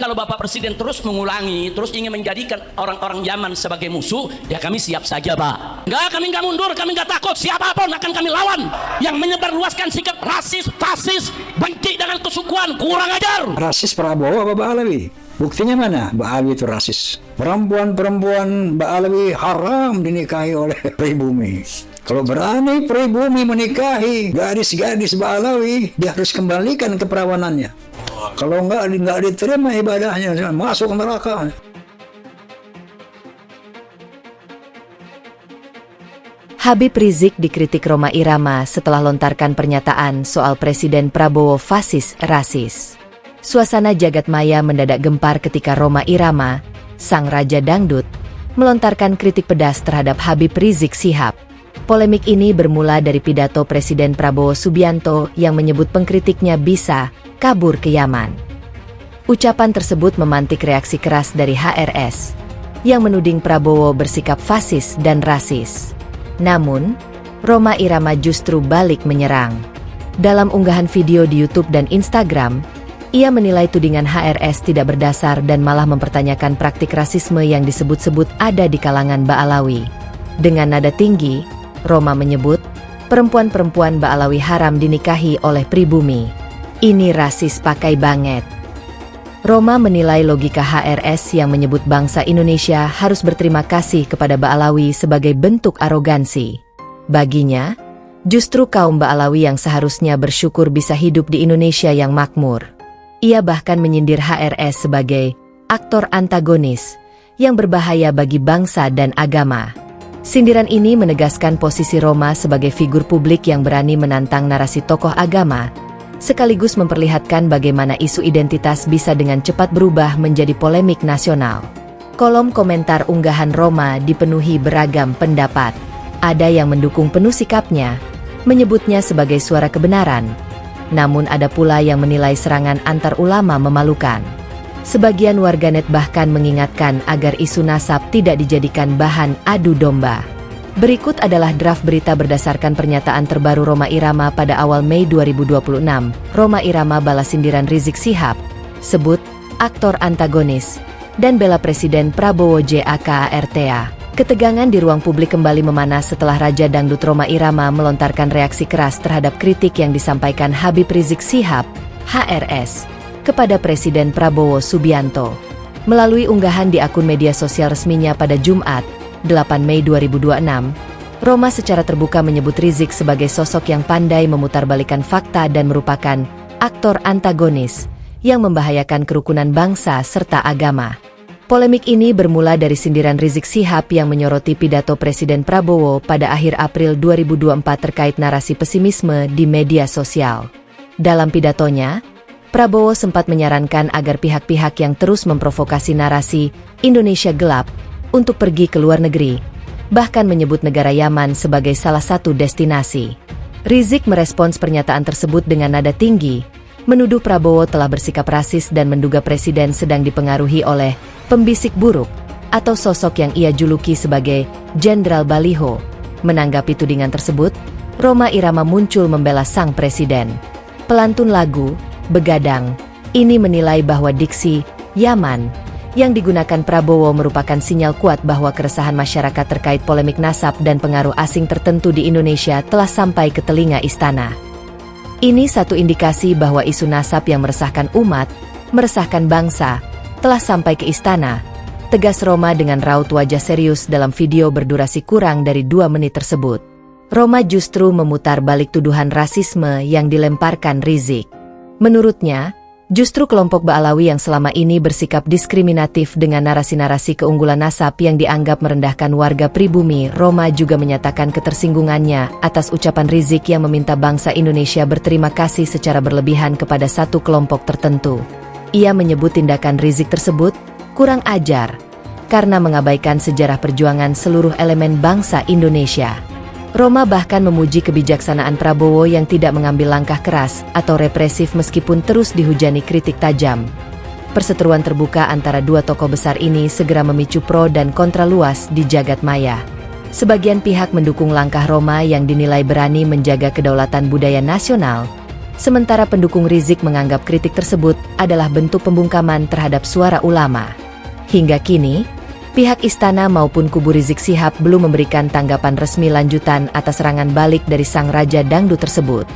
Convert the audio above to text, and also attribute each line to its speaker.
Speaker 1: Kalau Bapak Presiden terus mengulangi, terus ingin menjadikan orang-orang Yaman sebagai musuh, ya kami siap saja, Pak. Kami nggak mundur, kami nggak takut. Siapapun akan kami lawan yang menyebarluaskan sikap rasis, fasis, benci dengan kesukuan, kurang ajar.
Speaker 2: Rasis Prabowo apa Ba'alawi? Buktinya mana? Ba'alawi itu rasis. Perempuan-perempuan Ba'alawi haram dinikahi oleh pribumi. Kalau berani pribumi menikahi gadis-gadis Ba'alawi, dia harus kembalikan keperawanannya. Kalau nggak diterima ibadahnya, masuk neraka.
Speaker 3: Habib Rizik dikritik Rhoma Irama setelah lontarkan pernyataan soal Presiden Prabowo fasis rasis. Suasana jagat maya mendadak gempar ketika Rhoma Irama, sang raja dangdut, melontarkan kritik pedas terhadap Habib Rizik Syihab. Polemik ini bermula dari pidato Presiden Prabowo Subianto yang menyebut pengkritiknya bisa kabur ke Yaman. Ucapan tersebut memantik reaksi keras dari HRS, yang menuding Prabowo bersikap fasis dan rasis. Namun, Rhoma Irama justru balik menyerang. Dalam unggahan video di YouTube dan Instagram, ia menilai tudingan HRS tidak berdasar dan malah mempertanyakan praktik rasisme yang disebut-sebut ada di kalangan Ba'alawi. Dengan nada tinggi, Rhoma menyebut, perempuan-perempuan Ba'alawi haram dinikahi oleh pribumi. Ini rasis pakai banget. Rhoma menilai logika HRS yang menyebut bangsa Indonesia harus berterima kasih kepada Ba'alawi sebagai bentuk arogansi. Baginya, justru kaum Ba'alawi yang seharusnya bersyukur bisa hidup di Indonesia yang makmur. Ia bahkan menyindir HRS sebagai aktor antagonis yang berbahaya bagi bangsa dan agama. Sindiran ini menegaskan posisi Rhoma sebagai figur publik yang berani menantang narasi tokoh agama, sekaligus memperlihatkan bagaimana isu identitas bisa dengan cepat berubah menjadi polemik nasional. Kolom komentar unggahan Rhoma dipenuhi beragam pendapat. Ada yang mendukung penuh sikapnya, menyebutnya sebagai suara kebenaran. Namun ada pula yang menilai serangan antar ulama memalukan. Sebagian warganet bahkan mengingatkan agar isu nasab tidak dijadikan bahan adu domba. Berikut adalah draft berita berdasarkan pernyataan terbaru Rhoma Irama pada awal Mei 2026. Rhoma Irama balas sindiran Rizik Syihab, sebut aktor antagonis, dan bela Presiden Prabowo JAKARTA. Ketegangan di ruang publik kembali memanas setelah Raja Dangdut Rhoma Irama melontarkan reaksi keras terhadap kritik yang disampaikan Habib Rizik Syihab, HRS, kepada Presiden Prabowo Subianto. Melalui unggahan di akun media sosial resminya pada Jumat, 8 Mei 2026, Rhoma secara terbuka menyebut Rizik sebagai sosok yang pandai memutarbalikkan fakta dan merupakan aktor antagonis yang membahayakan kerukunan bangsa serta agama. Polemik ini bermula dari sindiran Rizik Syihab yang menyoroti pidato Presiden Prabowo pada akhir April 2024 terkait narasi pesimisme di media sosial. Dalam pidatonya, Prabowo sempat menyarankan agar pihak-pihak yang terus memprovokasi narasi Indonesia gelap untuk pergi ke luar negeri, bahkan menyebut negara Yaman sebagai salah satu destinasi. Rizik merespons pernyataan tersebut dengan nada tinggi, menuduh Prabowo telah bersikap rasis dan menduga Presiden sedang dipengaruhi oleh pembisik buruk atau sosok yang ia juluki sebagai Jenderal Baliho. Menanggapi tudingan tersebut, Rhoma Irama muncul membela sang Presiden. Pelantun lagu Begadang ini menilai bahwa diksi Yaman yang digunakan Prabowo merupakan sinyal kuat bahwa keresahan masyarakat terkait polemik nasab dan pengaruh asing tertentu di Indonesia telah sampai ke telinga istana. Ini satu indikasi bahwa isu nasab yang meresahkan umat, meresahkan bangsa, telah sampai ke istana, tegas Rhoma dengan raut wajah serius dalam video berdurasi kurang dari 2 menit tersebut. Rhoma justru memutar balik tuduhan rasisme yang dilemparkan Rizik. Menurutnya, justru kelompok Ba'alawi yang selama ini bersikap diskriminatif dengan narasi-narasi keunggulan nasab yang dianggap merendahkan warga pribumi. Rhoma juga menyatakan ketersinggungannya atas ucapan Rizik yang meminta bangsa Indonesia berterima kasih secara berlebihan kepada satu kelompok tertentu. Ia menyebut tindakan Rizik tersebut kurang ajar karena mengabaikan sejarah perjuangan seluruh elemen bangsa Indonesia. Rhoma bahkan memuji kebijaksanaan Prabowo yang tidak mengambil langkah keras atau represif meskipun terus dihujani kritik tajam. Perseteruan terbuka antara dua tokoh besar ini segera memicu pro dan kontra luas di jagat maya. Sebagian pihak mendukung langkah Rhoma yang dinilai berani menjaga kedaulatan budaya nasional, Sementara pendukung Rizik menganggap kritik tersebut adalah bentuk pembungkaman terhadap suara ulama. Hingga kini, pihak istana maupun kubu Rizik Syihab belum memberikan tanggapan resmi lanjutan atas serangan balik dari sang raja dangdut tersebut.